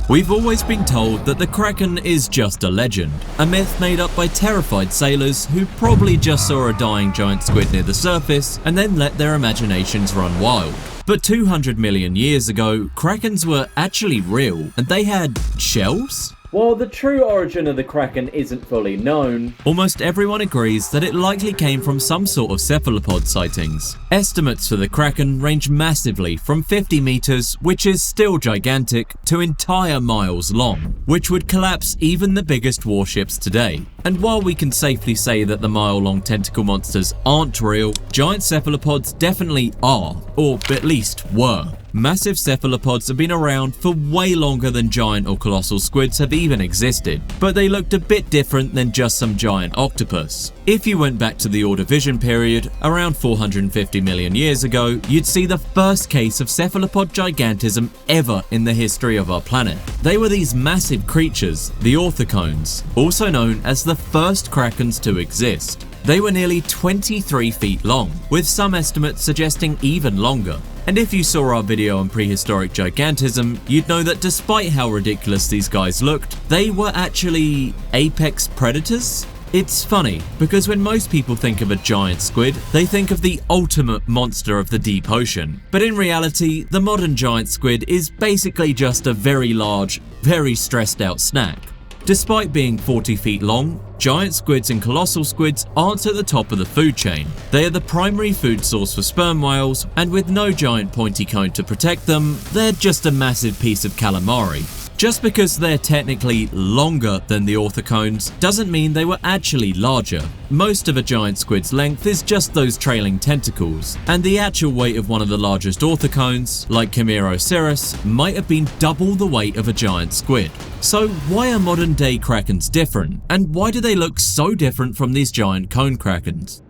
We've always been told that the Kraken is just a legend, a myth made up by terrified sailors who probably just saw a dying giant squid near the surface and then let their imaginations run wild. But 200 million years ago, Krakens were actually real, and they had shells? While the true origin of the Kraken isn't fully known, almost everyone agrees that it likely came from some sort of cephalopod sightings. Estimates for the Kraken range massively from 50 meters, which is still gigantic, to entire miles long, which would collapse even the biggest warships today. And while we can safely say that the mile-long tentacle monsters aren't real, giant cephalopods definitely are, or at least were. Massive cephalopods have been around for way longer than giant or colossal squids have even existed, but they looked a bit different than just some giant octopus. If you went back to the Ordovician period, around 450 million years ago, you'd see the first case of cephalopod gigantism ever in the history of our planet. They were these massive creatures, the Orthocones, also known as the first krakens to exist. They were nearly 23 feet long, with some estimates suggesting even longer. And if you saw our video on prehistoric gigantism, you'd know that despite how ridiculous these guys looked, they were actually apex predators? It's funny, because when most people think of a giant squid, they think of the ultimate monster of the deep ocean. But in reality, the modern giant squid is basically just a very large, very stressed out snack. Despite being 40 feet long, giant squids and colossal squids aren't at the top of the food chain. They are the primary food source for sperm whales, and with no giant pointy cone to protect them, they're just a massive piece of calamari. Just because they're technically longer than the orthocones doesn't mean they were actually larger. Most of a giant squid's length is just those trailing tentacles, and the actual weight of one of the largest orthocones, like Chimaeroceras, might have been double the weight of a giant squid. So why are modern day krakens different, and why do they look so different from these giant cone krakens?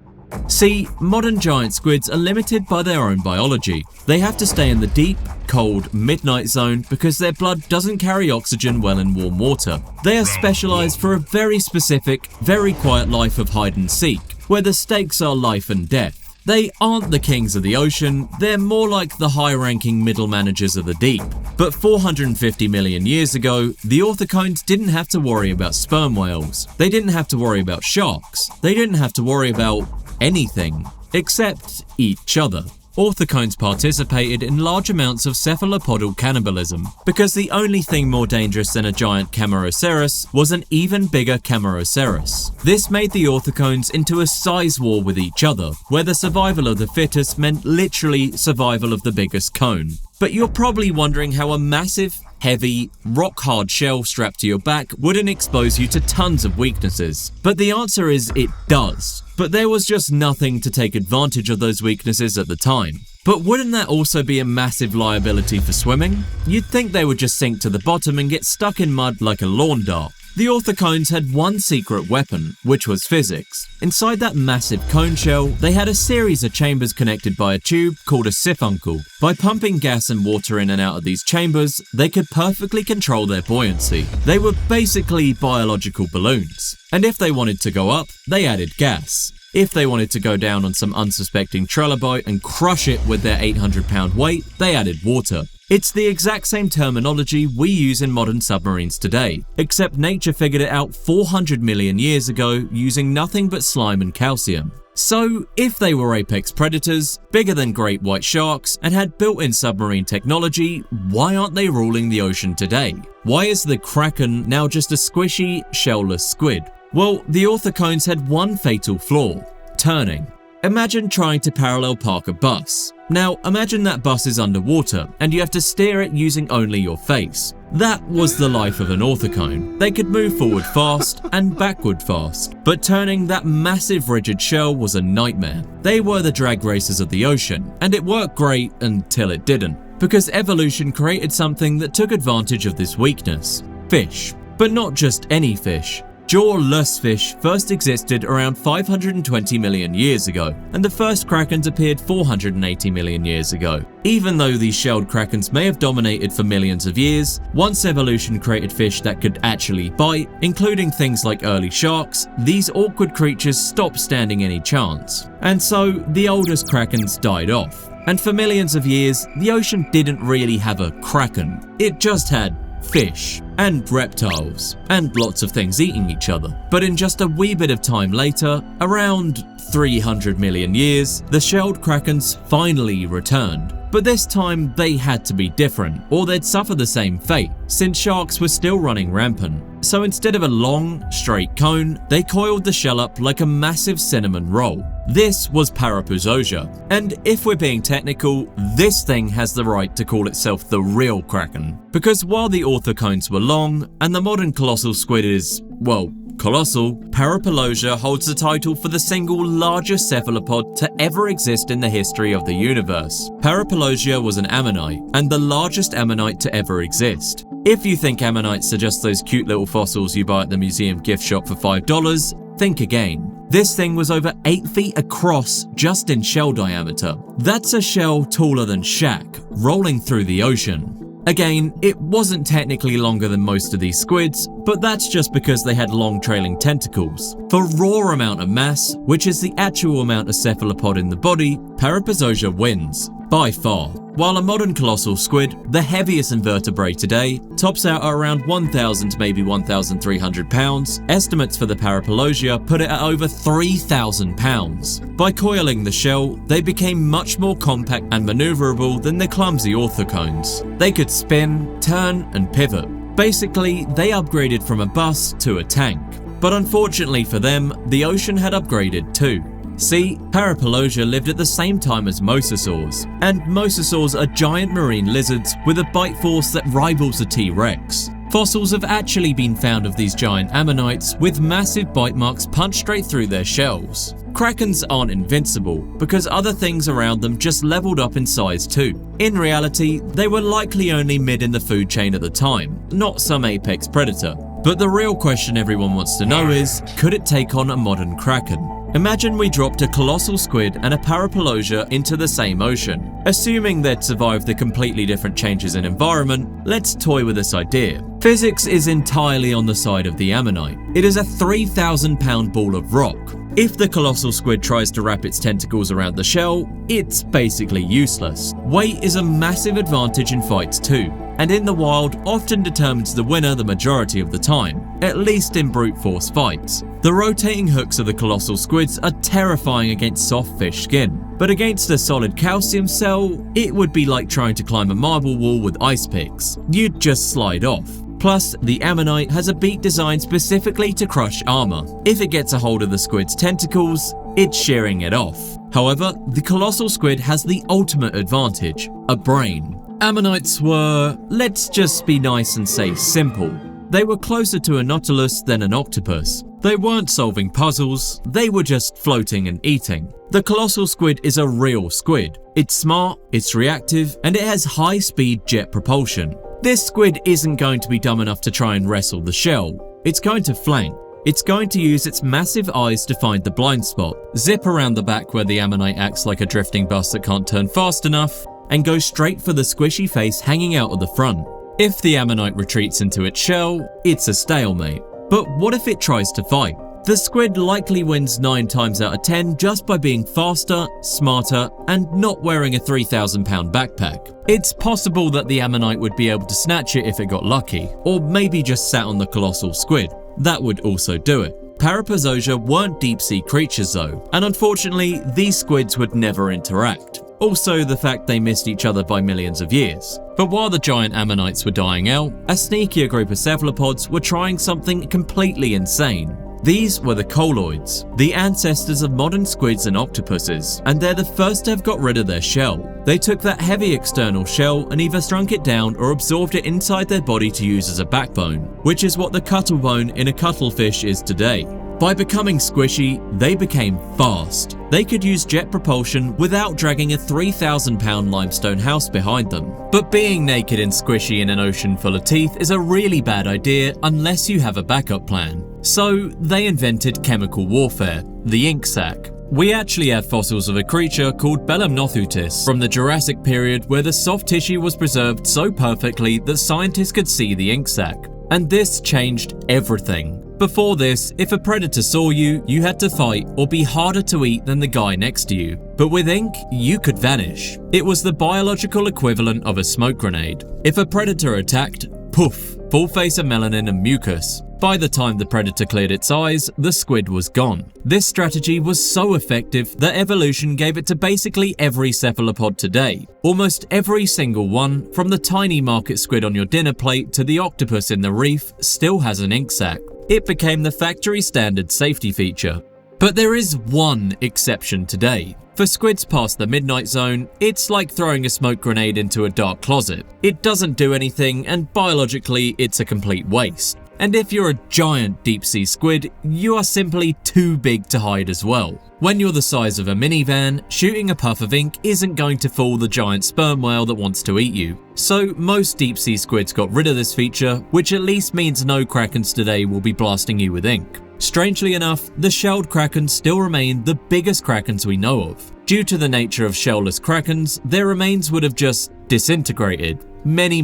See, modern giant squids are limited by their own biology. They have to stay in the deep, cold, midnight zone because their blood doesn't carry oxygen well in warm water. They are specialized for a very specific, very quiet life of hide and seek, where the stakes are life and death. They aren't the kings of the ocean, they're more like the high-ranking middle managers of the deep. But 450 million years ago, the orthocones didn't have to worry about sperm whales. They didn't have to worry about sharks. They didn't have to worry about anything except each other. Orthocones participated in large amounts of cephalopodal cannibalism because the only thing more dangerous than a giant Chimaeroceras was an even bigger Chimaeroceras. This made the orthocones into a size war with each other, where the survival of the fittest meant literally survival of the biggest cone. But you're probably wondering how a massive, heavy, rock-hard shell strapped to your back wouldn't expose you to tons of weaknesses. But the answer is it does. But there was just nothing to take advantage of those weaknesses at the time. But wouldn't that also be a massive liability for swimming? You'd think they would just sink to the bottom and get stuck in mud like a lawn dart. The orthocones had one secret weapon, which was physics. Inside that massive cone shell, they had a series of chambers connected by a tube called a siphuncle. By pumping gas and water in and out of these chambers, they could perfectly control their buoyancy. They were basically biological balloons. And if they wanted to go up, they added gas. If they wanted to go down on some unsuspecting trilobite and crush it with their 800-pound weight, they added water. It's the exact same terminology we use in modern submarines today, except nature figured it out 400 million years ago using nothing but slime and calcium. So, if they were apex predators, bigger than great white sharks, and had built-in submarine technology, why aren't they ruling the ocean today? Why is the Kraken now just a squishy, shellless squid? Well, the orthocones had one fatal flaw: turning. Imagine trying to parallel park a bus. Now, imagine that bus is underwater, and you have to steer it using only your face. That was the life of an orthocone. They could move forward fast and backward fast, but turning that massive rigid shell was a nightmare. They were the drag racers of the ocean, and it worked great until it didn't, because evolution created something that took advantage of this weakness: fish. But not just any fish. Jawless fish first existed around 520 million years ago, and the first krakens appeared 480 million years ago. Even though these shelled krakens may have dominated for millions of years, once evolution created fish that could actually bite, including things like early sharks, these awkward creatures stopped standing any chance. And so, the oldest krakens died off. And for millions of years, the ocean didn't really have a kraken. It just had fish, and reptiles, and lots of things eating each other. But in just a wee bit of time later, around 300 million years, the shelled krakens finally returned. But this time they had to be different, or they'd suffer the same fate, since sharks were still running rampant. So instead of a long, straight cone, they coiled the shell up like a massive cinnamon roll. This was Parapozosia, and if we're being technical, this thing has the right to call itself the real kraken. Because while the orthocones were long, and the modern colossal squid is, well, colossal, Parapozosia holds the title for the single largest cephalopod to ever exist in the history of the universe. Parapozosia was an ammonite, and the largest ammonite to ever exist. If you think ammonites are just those cute little fossils you buy at the museum gift shop for $5, think again. This thing was over 8 feet across just in shell diameter. That's a shell taller than Shaq, rolling through the ocean. Again, it wasn't technically longer than most of these squids, but that's just because they had long trailing tentacles. For raw amount of mass, which is the actual amount of cephalopod in the body, Parapozosia wins, by far. While a modern colossal squid, the heaviest invertebrate today, tops out at around 1,000 to maybe 1,300 pounds, estimates for the Parapozosia put it at over 3,000 pounds. By coiling the shell, they became much more compact and maneuverable than the clumsy orthocones. They could spin, turn, and pivot. Basically, they upgraded from a bus to a tank. But unfortunately for them, the ocean had upgraded too. See, Parapozosia lived at the same time as mosasaurs, and mosasaurs are giant marine lizards with a bite force that rivals a T-Rex. Fossils have actually been found of these giant ammonites with massive bite marks punched straight through their shells. Krakens aren't invincible because other things around them just leveled up in size too. In reality, they were likely only mid in the food chain at the time, not some apex predator. But the real question everyone wants to know is, could it take on a modern kraken? Imagine we dropped a colossal squid and a Parapozosia into the same ocean. Assuming they'd survived the completely different changes in environment, let's toy with this idea. Physics is entirely on the side of the Ammonite. It is a 3,000-pound ball of rock. If the colossal squid tries to wrap its tentacles around the shell, it's basically useless. Weight is a massive advantage in fights too, and in the wild often determines the winner the majority of the time, at least in brute force fights. The rotating hooks of the colossal squids are terrifying against soft fish skin, but against a solid calcium cell, it would be like trying to climb a marble wall with ice picks. You'd just slide off. Plus, the Ammonite has a beak designed specifically to crush armor. If it gets a hold of the squid's tentacles, it's shearing it off. However, the colossal squid has the ultimate advantage, a brain. Ammonites were, let's just be nice and say simple. They were closer to a nautilus than an octopus. They weren't solving puzzles, they were just floating and eating. The colossal squid is a real squid. It's smart, it's reactive, and it has high-speed jet propulsion. This squid isn't going to be dumb enough to try and wrestle the shell. It's going to flank. It's going to use its massive eyes to find the blind spot, zip around the back where the Ammonite acts like a drifting bus that can't turn fast enough, and go straight for the squishy face hanging out of the front. If the Ammonite retreats into its shell, it's a stalemate. But what if it tries to fight? The squid likely wins 9 times out of 10 just by being faster, smarter, and not wearing a 3,000-pound backpack. It's possible that the Ammonite would be able to snatch it if it got lucky, or maybe just sat on the colossal squid. That would also do it. Parapozosia weren't deep-sea creatures though, and unfortunately, these squids would never interact. Also, the fact they missed each other by millions of years. But while the giant ammonites were dying out, a sneakier group of cephalopods were trying something completely insane. These were the colloids, the ancestors of modern squids and octopuses, and they're the first to have got rid of their shell. They took that heavy external shell and either shrunk it down or absorbed it inside their body to use as a backbone, which is what the cuttlebone in a cuttlefish is today. By becoming squishy, they became fast. They could use jet propulsion without dragging a 3,000-pound limestone house behind them. But being naked and squishy in an ocean full of teeth is a really bad idea unless you have a backup plan. So they invented chemical warfare, the ink sac. We actually have fossils of a creature called Tusoteuthis from the Jurassic period where the soft tissue was preserved so perfectly that scientists could see the ink sac. And this changed everything. Before this, if a predator saw you, you had to fight or be harder to eat than the guy next to you. But with ink, you could vanish. It was the biological equivalent of a smoke grenade. If a predator attacked, poof, full face of melanin and mucus. By the time the predator cleared its eyes, the squid was gone. This strategy was so effective that evolution gave it to basically every cephalopod today. Almost every single one, from the tiny market squid on your dinner plate to the octopus in the reef, still has an ink sac. It became the factory standard safety feature. But there is one exception today. For squids past the midnight zone, it's like throwing a smoke grenade into a dark closet. It doesn't do anything, and biologically it's a complete waste. And if you're a giant deep-sea squid, you are simply too big to hide as well. When you're the size of a minivan, shooting a puff of ink isn't going to fool the giant sperm whale that wants to eat you. So most deep-sea squids got rid of this feature, which at least means no krakens today will be blasting you with ink. Strangely enough, the shelled krakens still remain the biggest krakens we know of. Due to the nature of shellless krakens, their remains would have just disintegrated many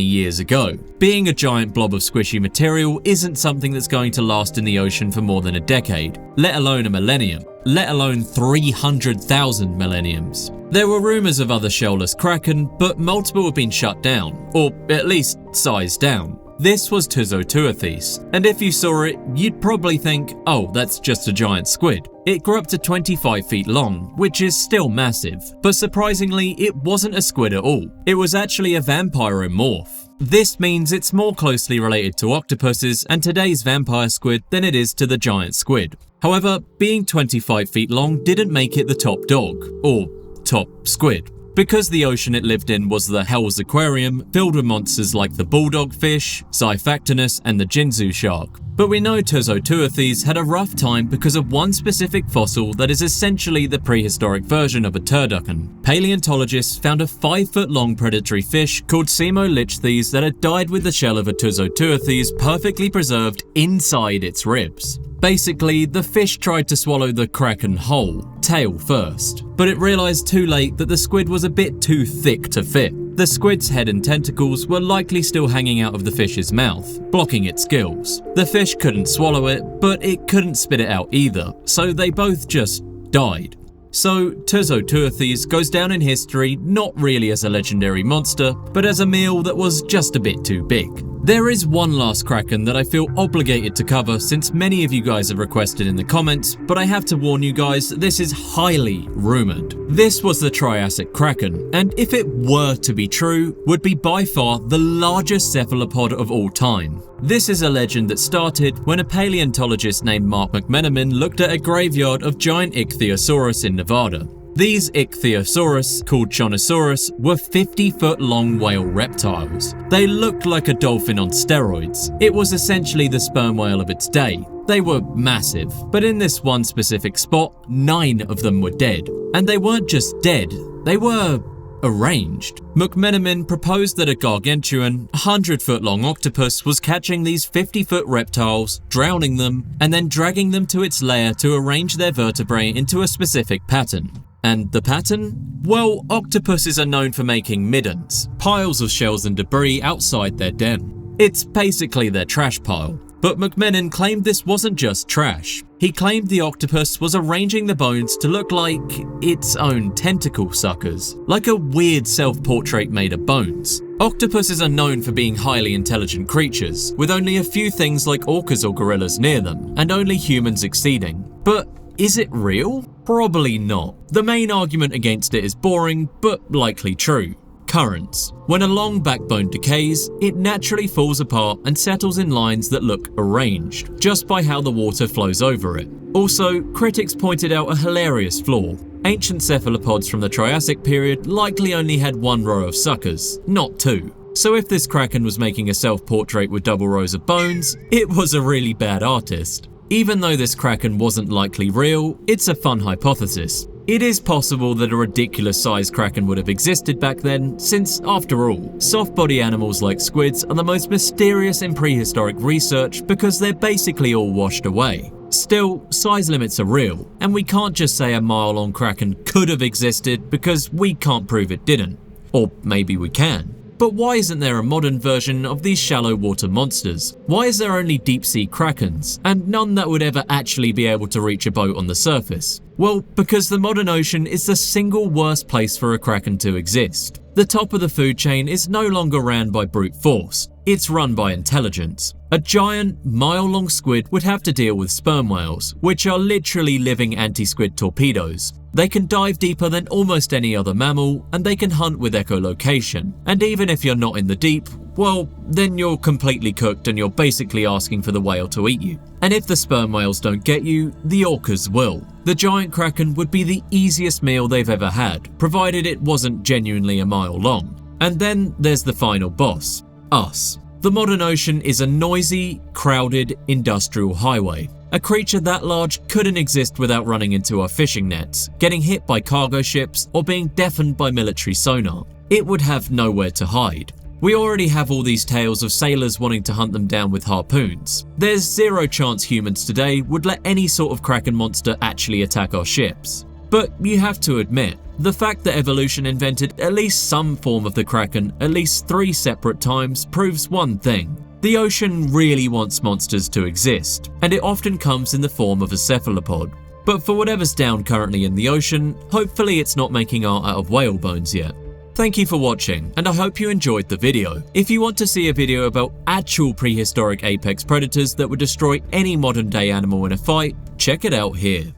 years ago. Being a giant blob of squishy material isn't something that's going to last in the ocean for more than a decade, let alone a millennium, let alone 300,000 millenniums. There were rumors of other shellless kraken, but multiple have been shut down, or at least sized down. This was Tusoteuthis, and if you saw it, you'd probably think, oh, that's just a giant squid. It grew up to 25 feet long, which is still massive, but surprisingly, it wasn't a squid at all. It was actually a vampiromorph. This means it's more closely related to octopuses and today's vampire squid than it is to the giant squid. However, being 25 feet long didn't make it the top dog, or top squid. Because the ocean it lived in was the Hell's Aquarium, filled with monsters like the bulldog fish, Xiphactinus, and the Jinzu shark. But we know Tusoteuthis had a rough time because of one specific fossil that is essentially the prehistoric version of a turducken. Paleontologists found a 5-foot-long predatory fish called Cephalopods that had died with the shell of a Tusoteuthis perfectly preserved inside its ribs. Basically, the fish tried to swallow the kraken whole, tail first, but it realized too late that the squid was a bit too thick to fit. The squid's head and tentacles were likely still hanging out of the fish's mouth, blocking its gills. The fish couldn't swallow it, but it couldn't spit it out either, so they both just died. So Tusoteuthis goes down in history not really as a legendary monster, but as a meal that was just a bit too big. There is one last kraken that I feel obligated to cover since many of you guys have requested in the comments, but I have to warn you guys that this is highly rumoured. This was the Triassic Kraken, and if it were to be true, would be by far the largest cephalopod of all time. This is a legend that started when a paleontologist named Mark McMenamin looked at a graveyard of giant ichthyosaurus in Nevada. These ichthyosaurus, called Chonosaurus, were 50-foot-long whale reptiles. They looked like a dolphin on steroids. It was essentially the sperm whale of its day. They were massive, but in this one specific spot, 9 of them were dead. And they weren't just dead, they were arranged. McMenamin proposed that a gargantuan, 100-foot-long octopus was catching these 50-foot reptiles, drowning them, and then dragging them to its lair to arrange their vertebrae into a specific pattern. And the pattern? Well, octopuses are known for making middens, piles of shells and debris outside their den. It's basically their trash pile. But McMenamin claimed this wasn't just trash. He claimed the octopus was arranging the bones to look like its own tentacle suckers, like a weird self-portrait made of bones. Octopuses are known for being highly intelligent creatures, with only a few things like orcas or gorillas near them, and only humans exceeding. But is it real? Probably not. The main argument against it is boring, but likely true. Currents. When a long backbone decays, it naturally falls apart and settles in lines that look arranged, just by how the water flows over it. Also, critics pointed out a hilarious flaw. Ancient cephalopods from the Triassic period likely only had 1 row of suckers, not 2. So if this kraken was making a self-portrait with double rows of bones, it was a really bad artist. Even though this kraken wasn't likely real, it's a fun hypothesis. It is possible that a ridiculous-sized kraken would have existed back then, since, after all, soft-body animals like squids are the most mysterious in prehistoric research because they're basically all washed away. Still, size limits are real, and we can't just say a mile-long kraken could have existed because we can't prove it didn't. Or maybe we can. But why isn't there a modern version of these shallow water monsters? Why is there only deep-sea krakens, and none that would ever actually be able to reach a boat on the surface? Well, because the modern ocean is the single worst place for a kraken to exist. The top of the food chain is no longer ran by brute force. it's run by intelligence. A giant, mile-long squid would have to deal with sperm whales, which are literally living anti-squid torpedoes. They can dive deeper than almost any other mammal, and they can hunt with echolocation. And even if you're not in the deep, well, then you're completely cooked and you're basically asking for the whale to eat you. And if the sperm whales don't get you, the orcas will. The giant kraken would be the easiest meal they've ever had, provided it wasn't genuinely a mile long. And then there's the final boss, us. The modern ocean is a noisy, crowded, industrial highway. A creature that large couldn't exist without running into our fishing nets, getting hit by cargo ships, or being deafened by military sonar. It would have nowhere to hide. We already have all these tales of sailors wanting to hunt them down with harpoons. There's zero chance humans today would let any sort of kraken monster actually attack our ships. But you have to admit, the fact that evolution invented at least some form of the kraken at least 3 separate times proves one thing. The ocean really wants monsters to exist, and it often comes in the form of a cephalopod. But for whatever's down currently in the ocean, hopefully it's not making art out of whale bones yet. Thank you for watching, and I hope you enjoyed the video. If you want to see a video about actual prehistoric apex predators that would destroy any modern day animal in a fight, check it out here.